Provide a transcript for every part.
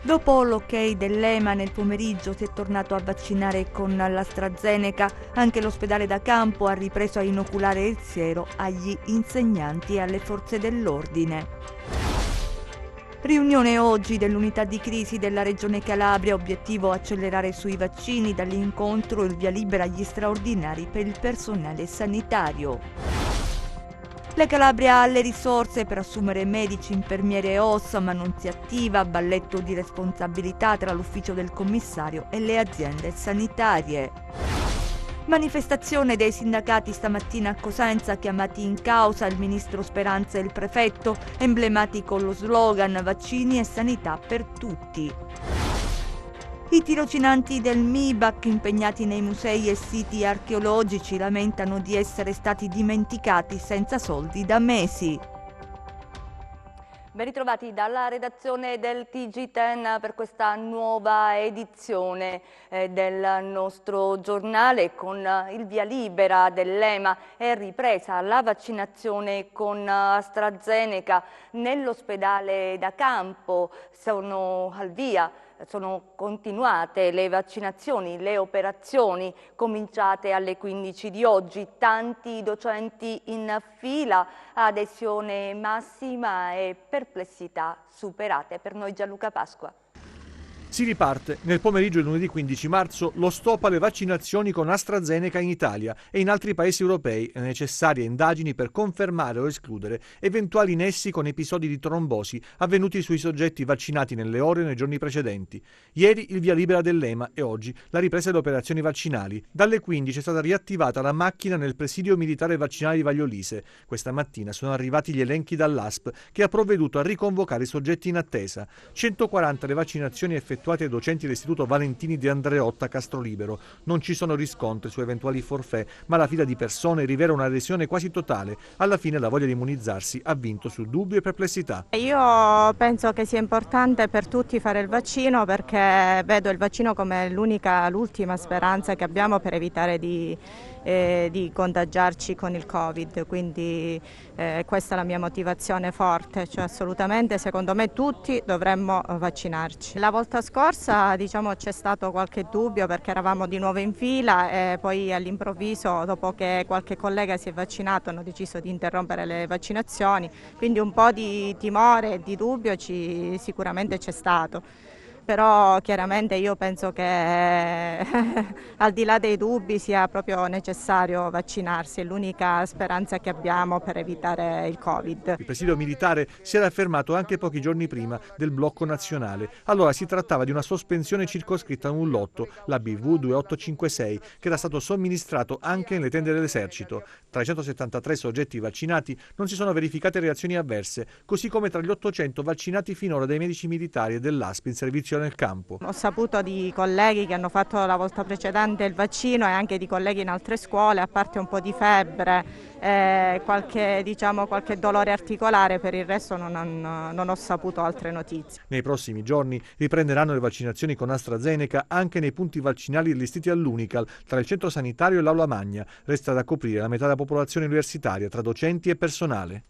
Dopo l'ok dell'EMA nel pomeriggio si è tornato a vaccinare con l'AstraZeneca. Anche l'ospedale da campo ha ripreso a inoculare il siero agli insegnanti e alle forze dell'ordine. Riunione oggi dell'unità di crisi della Regione Calabria, obiettivo accelerare sui vaccini, dall'incontro il via libera agli straordinari per il personale sanitario. La Calabria ha le risorse per assumere medici, infermiere e OSS, ma non si attiva, balletto di responsabilità tra l'ufficio del commissario e le aziende sanitarie. Manifestazione dei sindacati stamattina a Cosenza, chiamati in causa il ministro Speranza e il prefetto, emblematico lo slogan vaccini e sanità per tutti. I tirocinanti del MIBAC impegnati nei musei e siti archeologici lamentano di essere stati dimenticati senza soldi da mesi. Ben ritrovati dalla redazione del TG10 per questa nuova edizione del nostro giornale. Con il via libera dell'EMA è ripresa la vaccinazione con AstraZeneca nell'ospedale da campo. Sono al via. Sono continuate le vaccinazioni, le operazioni cominciate alle 15 di oggi, tanti docenti in fila, adesione massima e perplessità superate. Per noi Gianluca Pasqua. Si riparte. Nel pomeriggio del lunedì 15 marzo lo stop alle vaccinazioni con AstraZeneca in Italia e in altri paesi europei e necessarie indagini per confermare o escludere eventuali nessi con episodi di trombosi avvenuti sui soggetti vaccinati nelle ore e nei giorni precedenti. Ieri il via libera dell'EMA e oggi la ripresa delle operazioni vaccinali. Dalle 15 è stata riattivata la macchina nel presidio militare vaccinale di Vagliolise. Questa mattina sono arrivati gli elenchi dall'ASP che ha provveduto a riconvocare i soggetti in attesa. 140 le vaccinazioni effettuate ai docenti dell'Istituto Valentini di Andreotta a Castrolibero. Non ci sono riscontri su eventuali forfait, ma la fila di persone rivela un'adesione quasi totale. Alla fine la voglia di immunizzarsi ha vinto su dubbio e perplessità. Io penso che sia importante per tutti fare il vaccino perché vedo il vaccino come l'ultima speranza che abbiamo per evitare di contagiarci con il Covid, quindi questa è la mia motivazione forte, cioè assolutamente secondo me tutti dovremmo vaccinarci. La volta scorsa c'è stato qualche dubbio perché eravamo di nuovo in fila e poi all'improvviso, dopo che qualche collega si è vaccinato, hanno deciso di interrompere le vaccinazioni, quindi un po' di timore e di dubbio sicuramente c'è stato. Però chiaramente io penso che al di là dei dubbi sia proprio necessario vaccinarsi, è l'unica speranza che abbiamo per evitare il Covid. Il presidio militare si era fermato anche pochi giorni prima del blocco nazionale. Allora si trattava di una sospensione circoscritta a un lotto, la BV 2856, che era stato somministrato anche nelle tende dell'esercito. Tra i 173 soggetti vaccinati non si sono verificate reazioni avverse, così come tra gli 800 vaccinati finora dai medici militari e dell'ASP in servizio nel campo. Ho saputo di colleghi che hanno fatto la volta precedente il vaccino e anche di colleghi in altre scuole, a parte un po' di febbre, qualche dolore articolare, per il resto non ho saputo altre notizie. Nei prossimi giorni riprenderanno le vaccinazioni con AstraZeneca anche nei punti vaccinali allestiti all'Unical, tra il centro sanitario e l'Aula Magna. Resta da coprire la metà della popolazione universitaria, tra docenti e personale.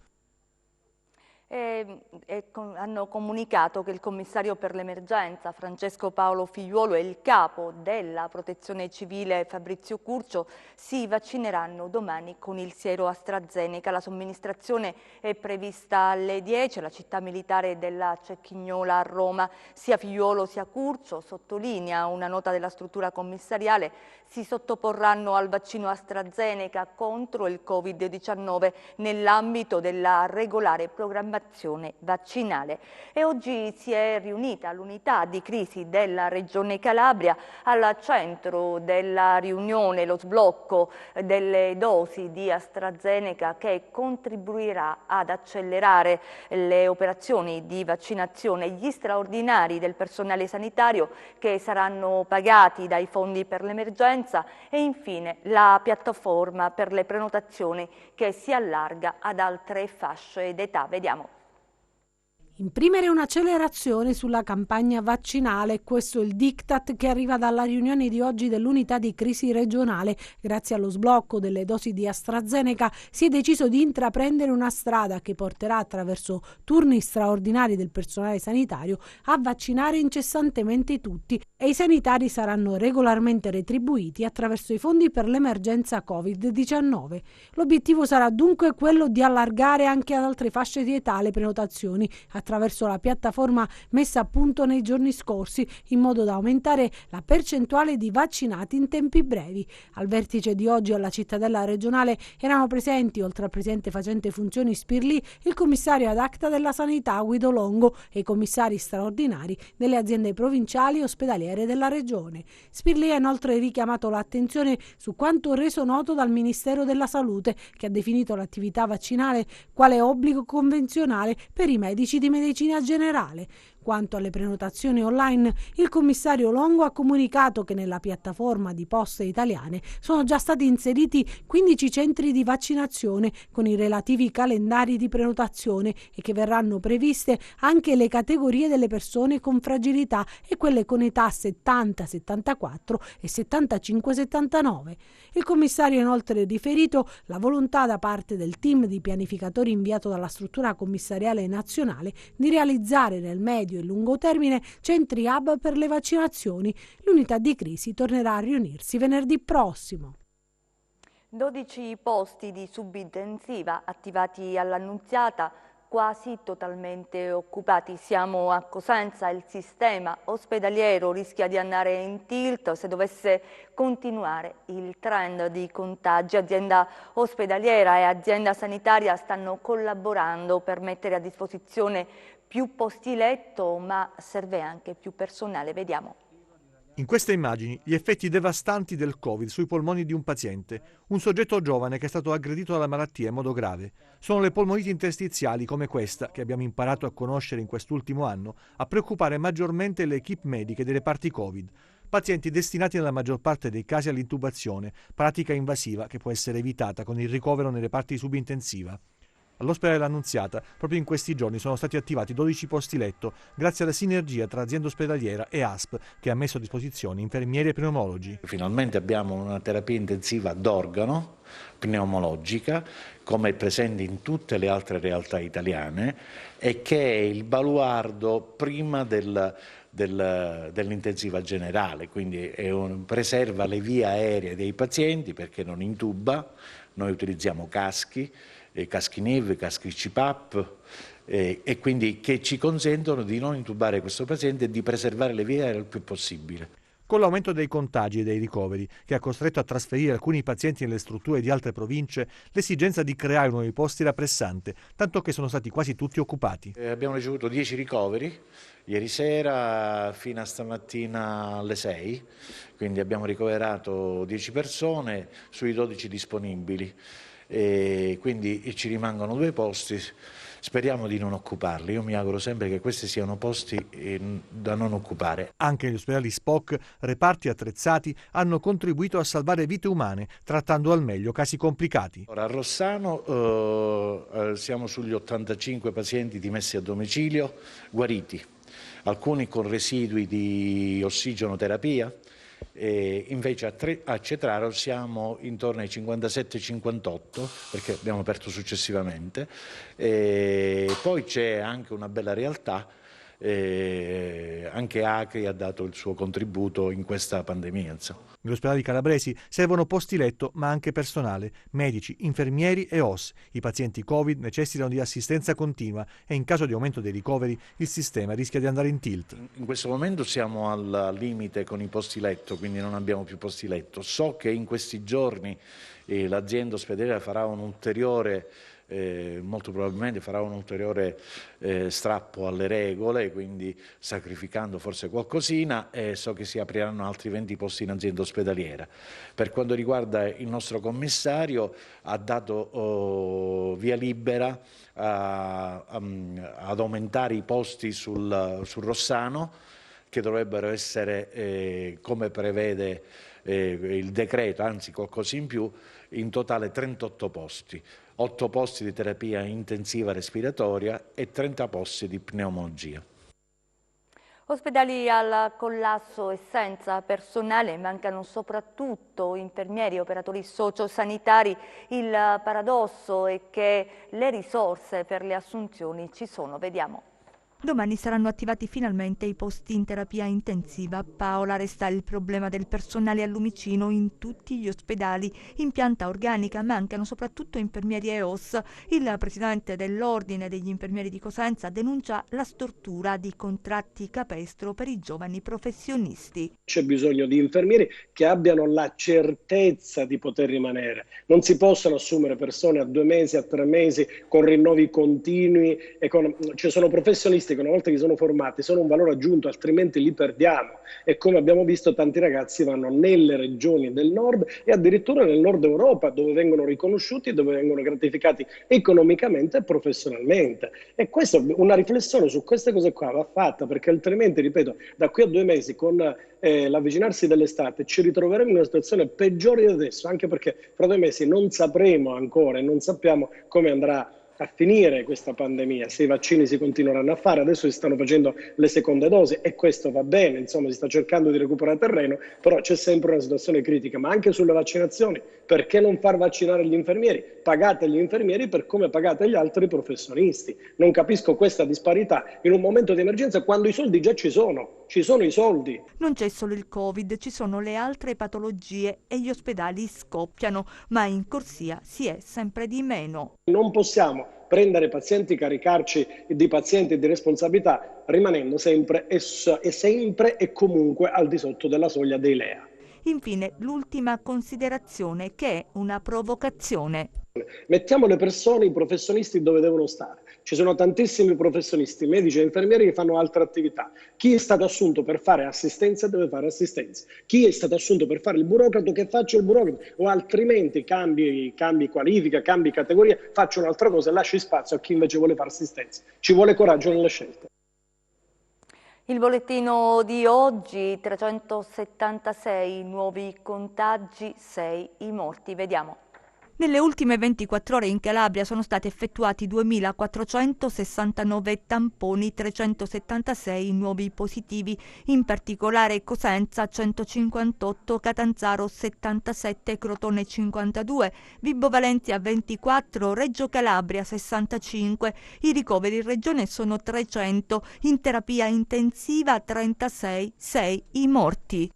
Hanno comunicato che il commissario per l'emergenza Francesco Paolo Figliuolo e il capo della protezione civile Fabrizio Curcio si vaccineranno domani con il siero AstraZeneca. La somministrazione è prevista alle 10 alla città militare della Cecchignola a Roma. Sia Figliuolo sia Curcio, sottolinea una nota della struttura commissariale, si sottoporranno al vaccino AstraZeneca contro il Covid-19 nell'ambito della regolare programmazione vaccinale. E oggi si è riunita l'unità di crisi della Regione Calabria. Al centro della riunione lo sblocco delle dosi di AstraZeneca che contribuirà ad accelerare le operazioni di vaccinazione, gli straordinari del personale sanitario che saranno pagati dai fondi per l'emergenza e infine la piattaforma per le prenotazioni che si allarga ad altre fasce d'età. Vediamo. Imprimere un'accelerazione sulla campagna vaccinale, questo è il diktat che arriva dalla riunione di oggi dell'unità di crisi regionale. Grazie allo sblocco delle dosi di AstraZeneca si è deciso di intraprendere una strada che porterà attraverso turni straordinari del personale sanitario a vaccinare incessantemente tutti e i sanitari saranno regolarmente retribuiti attraverso i fondi per l'emergenza Covid-19. L'obiettivo sarà dunque quello di allargare anche ad altre fasce di età le prenotazioni attraverso la piattaforma messa a punto nei giorni scorsi, in modo da aumentare la percentuale di vaccinati in tempi brevi. Al vertice di oggi alla cittadella regionale erano presenti, oltre al presidente facente funzioni Spirlì, il commissario ad acta della sanità Guido Longo e i commissari straordinari delle aziende provinciali e ospedaliere della regione. Spirlì ha inoltre richiamato l'attenzione su quanto reso noto dal Ministero della Salute, che ha definito l'attività vaccinale quale obbligo convenzionale per i medici di medicina generale. Quanto alle prenotazioni online, il commissario Longo ha comunicato che nella piattaforma di Poste Italiane sono già stati inseriti 15 centri di vaccinazione con i relativi calendari di prenotazione e che verranno previste anche le categorie delle persone con fragilità e quelle con età 70-74 e 75-79. Il commissario ha inoltre riferito la volontà da parte del team di pianificatori inviato dalla struttura commissariale nazionale di realizzare nel medio e lungo termine centri hub per le vaccinazioni. L'unità di crisi tornerà a riunirsi venerdì prossimo. 12 posti di subintensiva attivati all'Annunziata, quasi totalmente occupati. Siamo a Cosenza, il sistema ospedaliero rischia di andare in tilt se dovesse continuare il trend di contagi. Azienda ospedaliera e azienda sanitaria stanno collaborando per mettere a disposizione più posti letto, ma serve anche più personale. Vediamo. In queste immagini gli effetti devastanti del Covid sui polmoni di un paziente, un soggetto giovane che è stato aggredito dalla malattia in modo grave. Sono le polmoniti interstiziali come questa, che abbiamo imparato a conoscere in quest'ultimo anno, a preoccupare maggiormente le equip mediche dei reparti Covid. Pazienti destinati nella maggior parte dei casi all'intubazione, pratica invasiva che può essere evitata con il ricovero nei reparti di subintensiva. All'ospedale dell'Annunziata, proprio in questi giorni sono stati attivati 12 posti letto, grazie alla sinergia tra azienda ospedaliera e ASP, che ha messo a disposizione infermieri e pneumologi. Finalmente abbiamo una terapia intensiva d'organo, pneumologica, come è presente in tutte le altre realtà italiane, e che è il baluardo prima dell'intensiva generale, quindi preserva le vie aeree dei pazienti perché non intuba. Noi utilizziamo caschi neve, caschi CPAP e quindi che ci consentono di non intubare questo paziente e di preservare le vie aeree il più possibile. Con l'aumento dei contagi e dei ricoveri, che ha costretto a trasferire alcuni pazienti nelle strutture di altre province, l'esigenza di creare nuovi posti era pressante, tanto che sono stati quasi tutti occupati. Abbiamo ricevuto 10 ricoveri ieri sera fino a stamattina alle 6, quindi abbiamo ricoverato 10 persone sui 12 disponibili. Quindi ci rimangono 2 posti, speriamo di non occuparli. Io mi auguro sempre che questi siano posti da non occupare. Anche gli ospedali SPOC, reparti attrezzati, hanno contribuito a salvare vite umane, trattando al meglio casi complicati. Ora, a Rossano siamo sugli 85 pazienti dimessi a domicilio, guariti, alcuni con residui di ossigenoterapia. Invece a Cetraro siamo intorno ai 57-58 perché abbiamo aperto successivamente. Poi c'è anche una bella realtà, anche Acri ha dato il suo contributo in questa pandemia. Negli ospedali calabresi servono posti letto ma anche personale, medici, infermieri e OS. I pazienti Covid necessitano di assistenza continua e in caso di aumento dei ricoveri il sistema rischia di andare in tilt. In questo momento siamo al limite con i posti letto, quindi non abbiamo più posti letto. So che in questi giorni l'azienda ospedaliera farà un ulteriore molto probabilmente farà un ulteriore strappo alle regole, quindi sacrificando forse qualcosina, e so che si apriranno altri 20 posti in azienda ospedaliera. Per quanto riguarda il nostro commissario, ha dato via libera ad aumentare i posti sul Rossano, che dovrebbero essere, come prevede il decreto, anzi qualcosa in più, in totale 38 posti. 8 posti di terapia intensiva respiratoria e 30 posti di pneumologia. Ospedali al collasso e senza personale, mancano soprattutto infermieri e operatori sociosanitari. Il paradosso è che le risorse per le assunzioni ci sono, vediamo. Domani saranno attivati finalmente i posti in terapia intensiva. Paola, resta il problema del personale a Lumicino. In tutti gli ospedali in pianta organica mancano soprattutto infermieri e OS. Il presidente dell'Ordine degli Infermieri di Cosenza denuncia la stortura di contratti capestro per i giovani professionisti. C'è bisogno di infermieri che abbiano la certezza di poter rimanere. Non si possono assumere persone a 2 mesi, a 3 mesi, con rinnovi continui. Ci sono professionisti che una volta che sono formati sono un valore aggiunto, altrimenti li perdiamo. E come abbiamo visto, tanti ragazzi vanno nelle regioni del nord e addirittura nel nord Europa, dove vengono riconosciuti, dove vengono gratificati economicamente e professionalmente. E questa, una riflessione su queste cose qua va fatta, perché altrimenti, ripeto, da qui a 2 mesi con l'avvicinarsi dell'estate ci ritroveremo in una situazione peggiore di adesso, anche perché fra 2 mesi non sapremo ancora e non sappiamo come andrà a finire questa pandemia, se i vaccini si continueranno a fare. Adesso si stanno facendo le seconde dosi e questo va bene, insomma si sta cercando di recuperare terreno, però c'è sempre una situazione critica. Ma anche sulle vaccinazioni, perché non far vaccinare gli infermieri? Pagate gli infermieri per come pagate gli altri professionisti. Non capisco questa disparità in un momento di emergenza, quando i soldi già ci sono i soldi. Non c'è solo il Covid, ci sono le altre patologie e gli ospedali scoppiano, ma in corsia si è sempre di meno. Non possiamo prendere pazienti, caricarci di pazienti e di responsabilità, rimanendo sempre e comunque al di sotto della soglia dei LEA. Infine, l'ultima considerazione, che è una provocazione. Mettiamo le persone, i professionisti dove devono stare. Ci sono tantissimi professionisti, medici e infermieri che fanno altre attività. Chi è stato assunto per fare assistenza deve fare assistenza. Chi è stato assunto per fare il burocrate che faccia il burocrate, o altrimenti cambi qualifica, cambi categoria, faccia un'altra cosa e lasci spazio a chi invece vuole fare assistenza. Ci vuole coraggio nelle scelte. Il bollettino di oggi: 376 nuovi contagi, 6 i morti. Vediamo. Nelle ultime 24 ore in Calabria sono stati effettuati 2.469 tamponi, 376 nuovi positivi, in particolare Cosenza 158, Catanzaro 77, Crotone 52, Vibo Valentia 24, Reggio Calabria 65. I ricoveri in regione sono 300, in terapia intensiva 36, 6 i morti.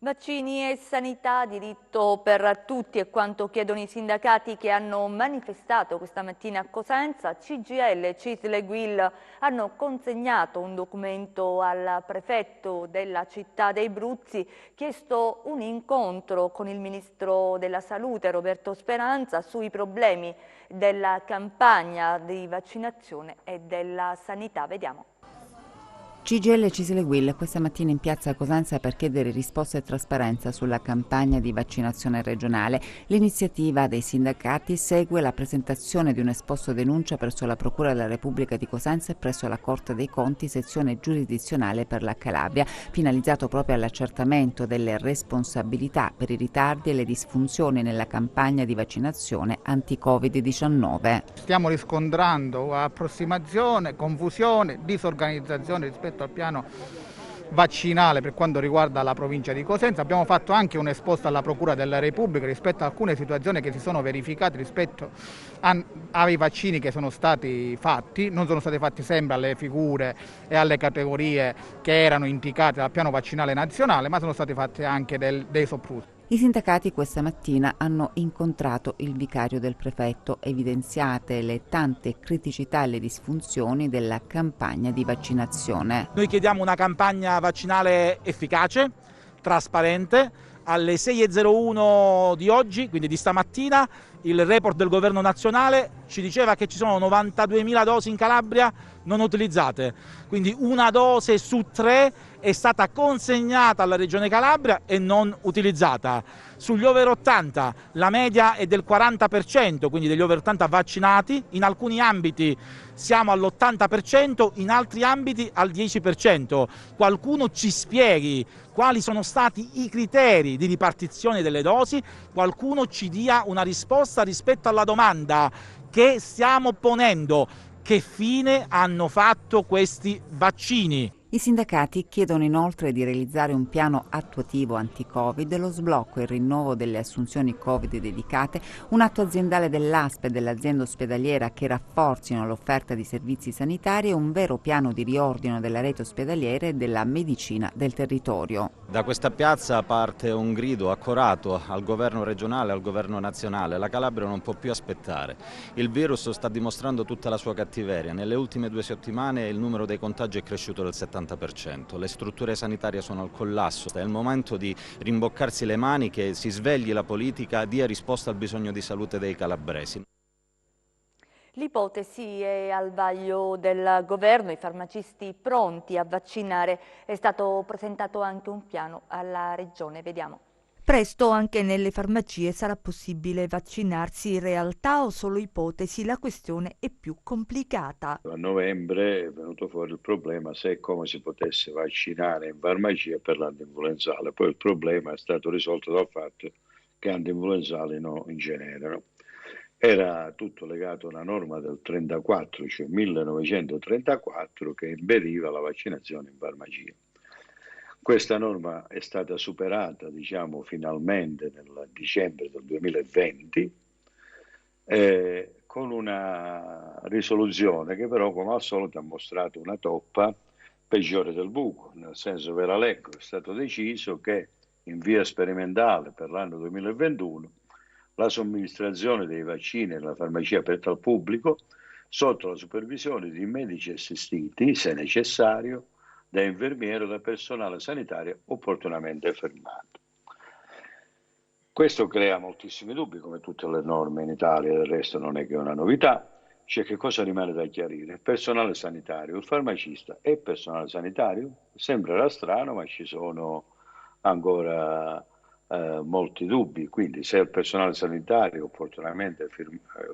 Vaccini e sanità, diritto per tutti è quanto chiedono i sindacati che hanno manifestato questa mattina a Cosenza. CGIL, CISL e UIL hanno consegnato un documento al prefetto della città dei Bruzzi, chiesto un incontro con il ministro della Salute Roberto Speranza sui problemi della campagna di vaccinazione e della sanità. Vediamo. CGIL, CISL e UIL questa mattina in piazza Cosenza per chiedere risposte e trasparenza sulla campagna di vaccinazione regionale. L'iniziativa dei sindacati segue la presentazione di un esposto denuncia presso la Procura della Repubblica di Cosenza e presso la Corte dei Conti, sezione giurisdizionale per la Calabria, finalizzato proprio all'accertamento delle responsabilità per i ritardi e le disfunzioni nella campagna di vaccinazione anti-Covid-19. Stiamo riscontrando approssimazione, confusione, disorganizzazione rispetto al piano vaccinale per quanto riguarda la provincia di Cosenza. Abbiamo fatto anche un esposto alla Procura della Repubblica rispetto a alcune situazioni che si sono verificate rispetto ai vaccini che sono stati fatti. Non sono stati fatti sempre alle figure e alle categorie che erano indicate dal piano vaccinale nazionale, ma sono stati fatti anche dei soprusi. I sindacati questa mattina hanno incontrato il vicario del prefetto, evidenziate le tante criticità e le disfunzioni della campagna di vaccinazione. Noi chiediamo una campagna vaccinale efficace, trasparente. Alle 6.01 di oggi, quindi di stamattina, il report del governo nazionale ci diceva che ci sono 92.000 dosi in Calabria non utilizzate, quindi una dose su 3 è stata consegnata alla Regione Calabria e non utilizzata. Sugli over 80 la media è del 40%, quindi degli over 80 vaccinati, in alcuni ambiti siamo all'80%, in altri ambiti al 10%. Qualcuno ci spieghi quali sono stati i criteri di ripartizione delle dosi, qualcuno ci dia una risposta risposta rispetto alla domanda che stiamo ponendo: che fine hanno fatto questi vaccini? I sindacati chiedono inoltre di realizzare un piano attuativo anti-Covid, lo sblocco e il rinnovo delle assunzioni Covid dedicate, un atto aziendale dell'ASP e dell'azienda ospedaliera che rafforzino l'offerta di servizi sanitari e un vero piano di riordino della rete ospedaliera e della medicina del territorio. Da questa piazza parte un grido accorato al governo regionale e al governo nazionale. La Calabria non può più aspettare. Il virus sta dimostrando tutta la sua cattiveria. Nelle ultime 2 settimane il numero dei contagi è cresciuto del 70%. Le strutture sanitarie sono al collasso. È il momento di rimboccarsi le maniche, si svegli la politica, dia risposta al bisogno di salute dei calabresi. L'ipotesi è al vaglio del governo, i farmacisti pronti a vaccinare. È stato presentato anche un piano alla regione, vediamo. Presto anche nelle farmacie sarà possibile vaccinarsi. In realtà o solo ipotesi, la questione è più complicata. A novembre è venuto fuori il problema se e come si potesse vaccinare in farmacia per l'antinfluenzale. Poi il problema è stato risolto dal fatto che antinfluenzali non generano. Era tutto legato a una norma del 34, cioè 1934, che impediva la vaccinazione in farmacia. Questa norma è stata superata, diciamo, finalmente nel dicembre del 2020 con una risoluzione che però, come al solito, ha mostrato una toppa peggiore del buco, nel senso, ve la leggo, è stato deciso che in via sperimentale per l'anno 2021 la somministrazione dei vaccini nella farmacia aperta al pubblico sotto la supervisione di medici assistiti, se necessario, da infermiere o da personale sanitario opportunamente fermato. Questo crea moltissimi dubbi, come tutte le norme in Italia, del resto non è che è una novità. Cioè, che cosa rimane da chiarire? Il personale sanitario, il farmacista è personale sanitario? Sembrerà strano, ma ci sono ancora molti dubbi. Quindi se il personale sanitario opportunamente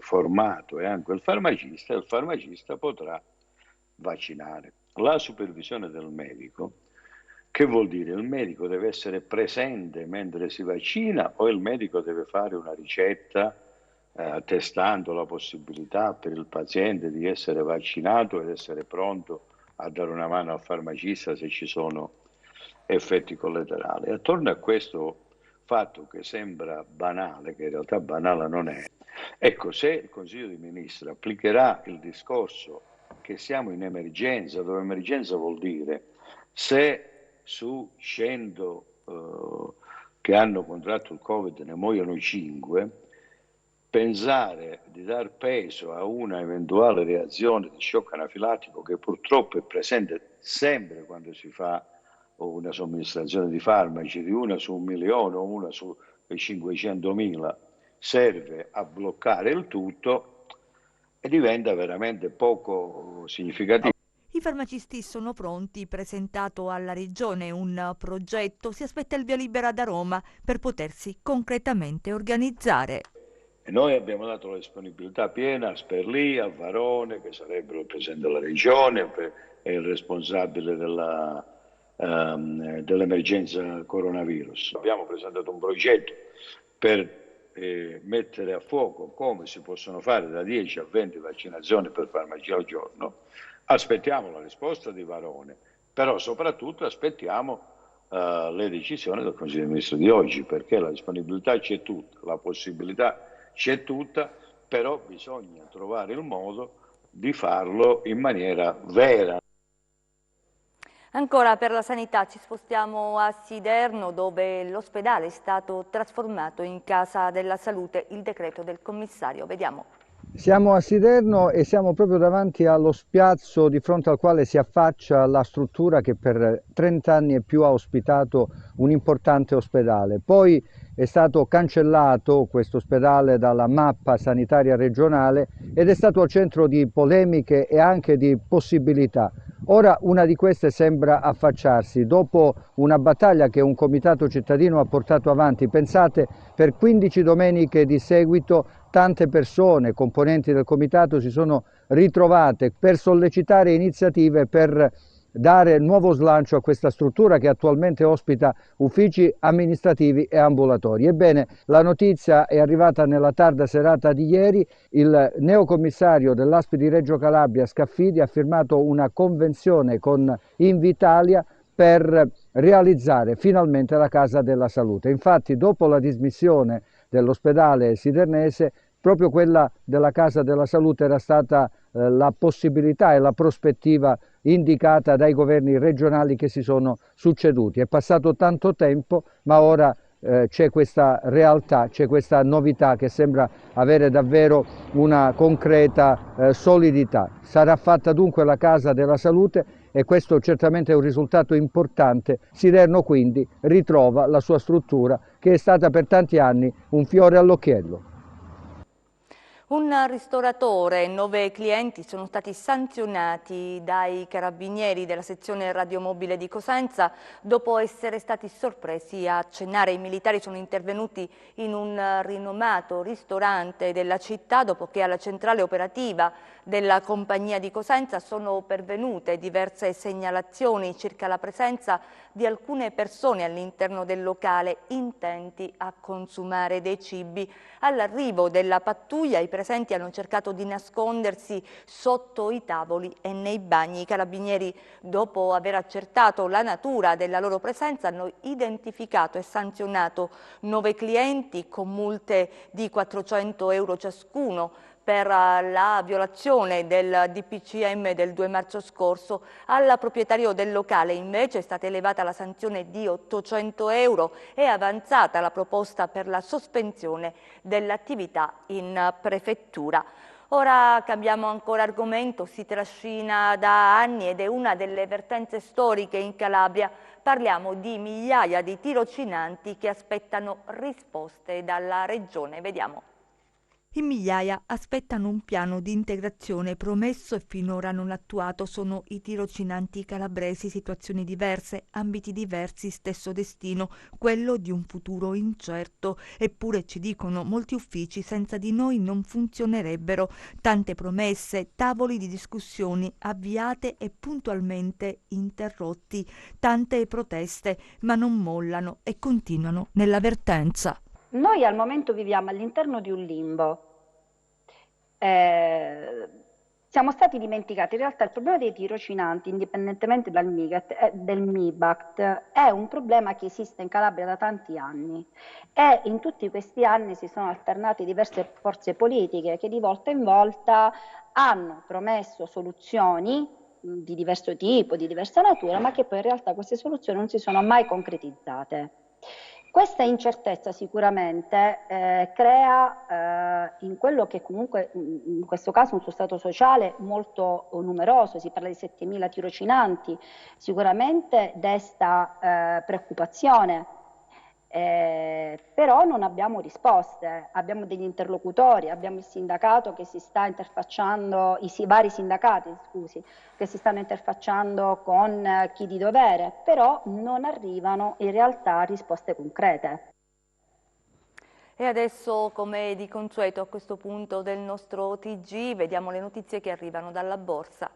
formato è anche il farmacista potrà vaccinare. La supervisione del medico, che vuol dire? Il medico deve essere presente mentre si vaccina o il medico deve fare una ricetta testando la possibilità per il paziente di essere vaccinato ed essere pronto a dare una mano al farmacista se ci sono effetti collaterali? Attorno a questo fatto che sembra banale, che in realtà banale non è, ecco, se il Consiglio dei Ministri applicherà il discorso che siamo in emergenza, dove emergenza vuol dire se su 100 che hanno contratto il Covid ne muoiono 5, pensare di dar peso a una eventuale reazione di shock anafilattico che purtroppo è presente sempre quando si fa una somministrazione di farmaci, di una su 1 milione o una su 500.000, serve a bloccare il tutto e diventa veramente poco significativo. I farmacisti sono pronti, presentato alla Regione un progetto, si aspetta il via libera da Roma per potersi concretamente organizzare. E noi abbiamo dato la disponibilità piena a Sperlì, a Varone, che sarebbero il Presidente della Regione e il responsabile dell'emergenza coronavirus. Abbiamo presentato un progetto per mettere a fuoco come si possono fare da 10 a 20 vaccinazioni per farmacia al giorno. Aspettiamo la risposta di Varone, però soprattutto aspettiamo le decisioni del Consiglio dei Ministri di oggi, perché la disponibilità c'è tutta, la possibilità c'è tutta, però bisogna trovare il modo di farlo in maniera vera. Ancora per la sanità ci spostiamo a Siderno, dove l'ospedale è stato trasformato in casa della salute, il decreto del commissario. Vediamo. Siamo a Siderno e siamo proprio davanti allo spiazzo di fronte al quale si affaccia la struttura che per 30 anni e più ha ospitato un importante ospedale. Poi è stato cancellato questo ospedale dalla mappa sanitaria regionale ed è stato al centro di polemiche e anche di possibilità. Ora una di queste sembra affacciarsi dopo una battaglia che un comitato cittadino ha portato avanti. Pensate, per 15 domeniche di seguito tante persone, componenti del comitato, si sono ritrovate per sollecitare iniziative per dare nuovo slancio a questa struttura che attualmente ospita uffici amministrativi e ambulatori. Ebbene, la notizia è arrivata nella tarda serata di ieri. Il neocommissario dell'ASP di Reggio Calabria, Scaffidi, ha firmato una convenzione con Invitalia per realizzare finalmente la Casa della Salute. Infatti, dopo la dismissione dell'ospedale sidernese, proprio quella della Casa della Salute era stata la possibilità e la prospettiva indicata dai governi regionali che si sono succeduti. È passato tanto tempo, ma ora c'è questa realtà, c'è questa novità che sembra avere davvero una concreta solidità. Sarà fatta dunque la Casa della Salute e questo certamente è un risultato importante. Siderno quindi ritrova la sua struttura che è stata per tanti anni un fiore all'occhiello. Un ristoratore e 9 clienti sono stati sanzionati dai carabinieri della sezione radiomobile di Cosenza dopo essere stati sorpresi a cenare. I militari sono intervenuti in un rinomato ristorante della città dopo che alla centrale operativa della compagnia di Cosenza sono pervenute diverse segnalazioni circa la presenza di alcune persone all'interno del locale intenti a consumare dei cibi. All'arrivo della pattuglia i presenti hanno cercato di nascondersi sotto i tavoli e nei bagni. I carabinieri, dopo aver accertato la natura della loro presenza, hanno identificato e sanzionato 9 clienti con multe di 400 euro ciascuno per la violazione del DPCM del 2 marzo scorso. Al proprietario del locale invece è stata elevata la sanzione di 800 euro e avanzata la proposta per la sospensione dell'attività in prefettura. Ora cambiamo ancora argomento, si trascina da anni ed è una delle vertenze storiche in Calabria. Parliamo di migliaia di tirocinanti che aspettano risposte dalla regione. Vediamo. In migliaia aspettano un piano di integrazione promesso e finora non attuato. Sono i tirocinanti calabresi, situazioni diverse, ambiti diversi, stesso destino, quello di un futuro incerto. Eppure ci dicono molti uffici senza di noi non funzionerebbero. Tante promesse, tavoli di discussioni avviate e puntualmente interrotti, tante proteste, ma non mollano e continuano nella vertenza. Noi al momento viviamo all'interno di un limbo. Siamo stati dimenticati. In realtà il problema dei tirocinanti, indipendentemente dal MIBACT, è un problema che esiste in Calabria da tanti anni e in tutti questi anni si sono alternate diverse forze politiche che di volta in volta hanno promesso soluzioni di diverso tipo, di diversa natura, ma che poi in realtà queste soluzioni non si sono mai concretizzate. Questa incertezza sicuramente crea in quello che comunque in questo caso un sustrato sociale molto numeroso, si parla di 7.000 tirocinanti, sicuramente desta preoccupazione, però non abbiamo risposte, abbiamo degli interlocutori, abbiamo il sindacato che si sta interfacciando, i vari sindacati che si stanno interfacciando con chi di dovere, però non arrivano in realtà risposte concrete. E adesso, come di consueto a questo punto del nostro TG, vediamo le notizie che arrivano dalla borsa.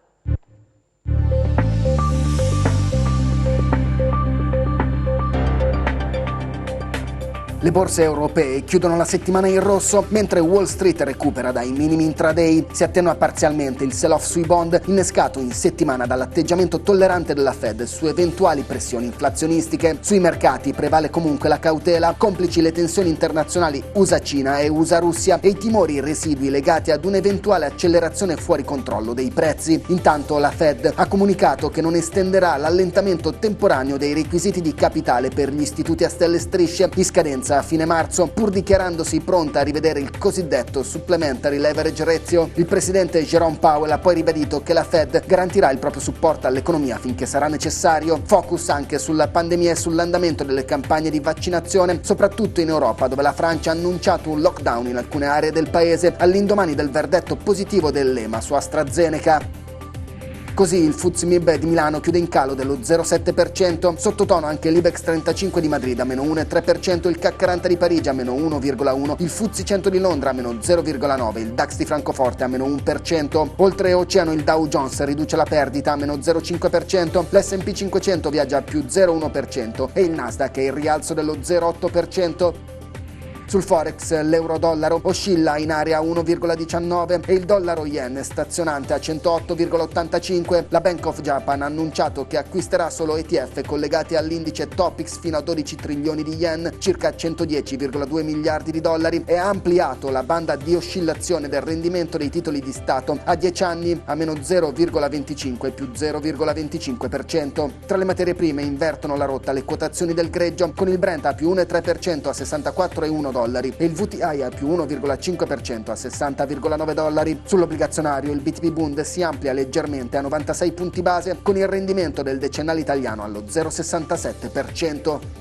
Le borse europee chiudono la settimana in rosso, mentre Wall Street recupera dai minimi intraday. Si attenua parzialmente il sell-off sui bond, innescato in settimana dall'atteggiamento tollerante della Fed su eventuali pressioni inflazionistiche. Sui mercati prevale comunque la cautela, complici le tensioni internazionali USA-Cina e USA-Russia e i timori residui legati ad un'eventuale accelerazione fuori controllo dei prezzi. Intanto la Fed ha comunicato che non estenderà l'allentamento temporaneo dei requisiti di capitale per gli istituti a stelle strisce di scadenza a fine marzo, pur dichiarandosi pronta a rivedere il cosiddetto Supplementary Leverage Ratio. Il presidente Jerome Powell ha poi ribadito che la Fed garantirà il proprio supporto all'economia finché sarà necessario. Focus anche sulla pandemia e sull'andamento delle campagne di vaccinazione, soprattutto in Europa, dove la Francia ha annunciato un lockdown in alcune aree del paese all'indomani del verdetto positivo dell'EMA su AstraZeneca. Così il FTSE MIB di Milano chiude in calo dello 0,7%, sottotono anche l'Ibex 35 di Madrid a meno 1,3%, il CAC 40 di Parigi a meno 1,1%, il FTSE 100 di Londra a meno 0,9%, il DAX di Francoforte a meno 1%, oltre oceano il Dow Jones riduce la perdita a meno 0,5%, l'S&P 500 viaggia a più 0,1% e il Nasdaq è in rialzo dello 0,8%. Sul Forex l'euro-dollaro oscilla in area 1,19 e il dollaro yen è stazionante a 108,85. La Bank of Japan ha annunciato che acquisterà solo ETF collegati all'indice Topix fino a 12 trilioni di yen, circa 110,2 miliardi di dollari, e ha ampliato la banda di oscillazione del rendimento dei titoli di Stato a 10 anni a meno 0,25 più 0,25%. Tra le materie prime invertono la rotta le quotazioni del greggio, con il Brent a più 1,3% a 64,1 dollari e il VTI a più 1,5% a 60,9 dollari. Sull'obbligazionario il BTP Bund si amplia leggermente a 96 punti base, con il rendimento del decennale italiano allo 0,67%.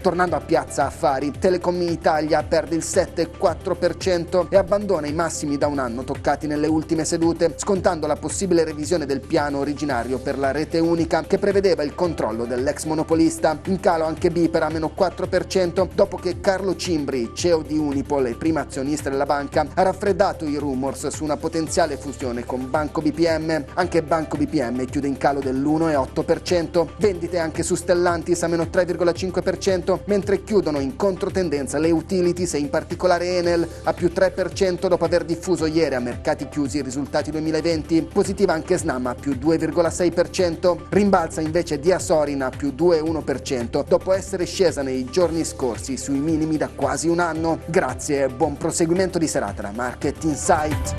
Tornando a Piazza Affari, Telecom Italia perde il 7,4% e abbandona i massimi da un anno toccati nelle ultime sedute, scontando la possibile revisione del piano originario per la rete unica che prevedeva il controllo dell'ex monopolista. In calo anche Biper a meno 4%, dopo che Carlo Cimbri, CEO di Unipol e prima azionista della banca, ha raffreddato i rumors su una potenziale fusione con Banco BPM. Anche Banco BPM chiude in calo dell'1,8%. Vendite anche su Stellantis a meno 3,5%, mentre chiudono in controtendenza le utilities e in particolare Enel a più 3% dopo aver diffuso ieri a mercati chiusi i risultati 2020. Positiva anche Snam a più 2,6%, rimbalza invece Diasorin a più 2,1% dopo essere scesa nei giorni scorsi sui minimi da quasi un anno. Grazie e buon proseguimento di serata da Market Insight.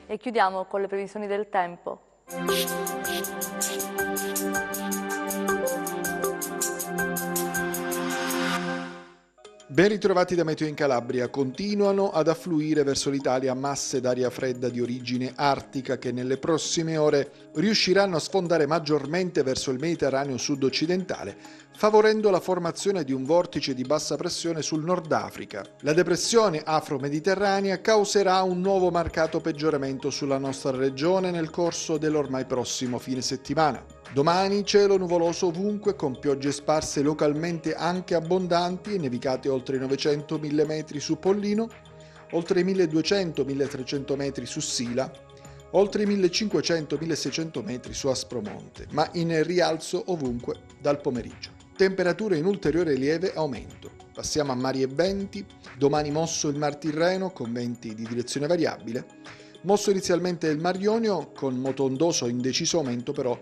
E chiudiamo con le previsioni del tempo. Ben ritrovati da Meteo in Calabria. Continuano ad affluire verso l'Italia masse d'aria fredda di origine artica che nelle prossime ore riusciranno a sfondare maggiormente verso il Mediterraneo sud-occidentale, favorendo la formazione di un vortice di bassa pressione sul Nord Africa. La depressione afro-mediterranea causerà un nuovo marcato peggioramento sulla nostra regione nel corso dell'ormai prossimo fine settimana. Domani cielo nuvoloso ovunque, con piogge sparse localmente anche abbondanti e nevicate oltre i 900.000 metri su Pollino, oltre i 1.200-1.300 metri su Sila, oltre i 1.500-1.600 metri su Aspromonte, ma in rialzo ovunque dal pomeriggio. Temperature in ulteriore lieve aumento. Passiamo a mari e venti. Domani mosso il Mar Tirreno con venti di direzione variabile. Mosso inizialmente il Mar Ionio con moto ondoso in deciso aumento però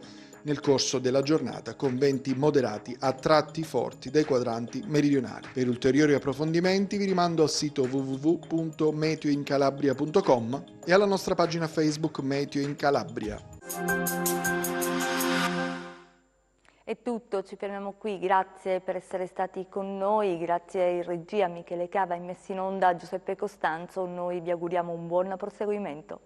nel corso della giornata, con venti moderati a tratti forti dai quadranti meridionali. Per ulteriori approfondimenti vi rimando al sito www.meteoincalabria.com e alla nostra pagina Facebook Meteo in Calabria. È tutto, ci fermiamo qui, grazie per essere stati con noi, grazie in regia Michele Cava e messi in onda Giuseppe Costanzo, noi vi auguriamo un buon proseguimento.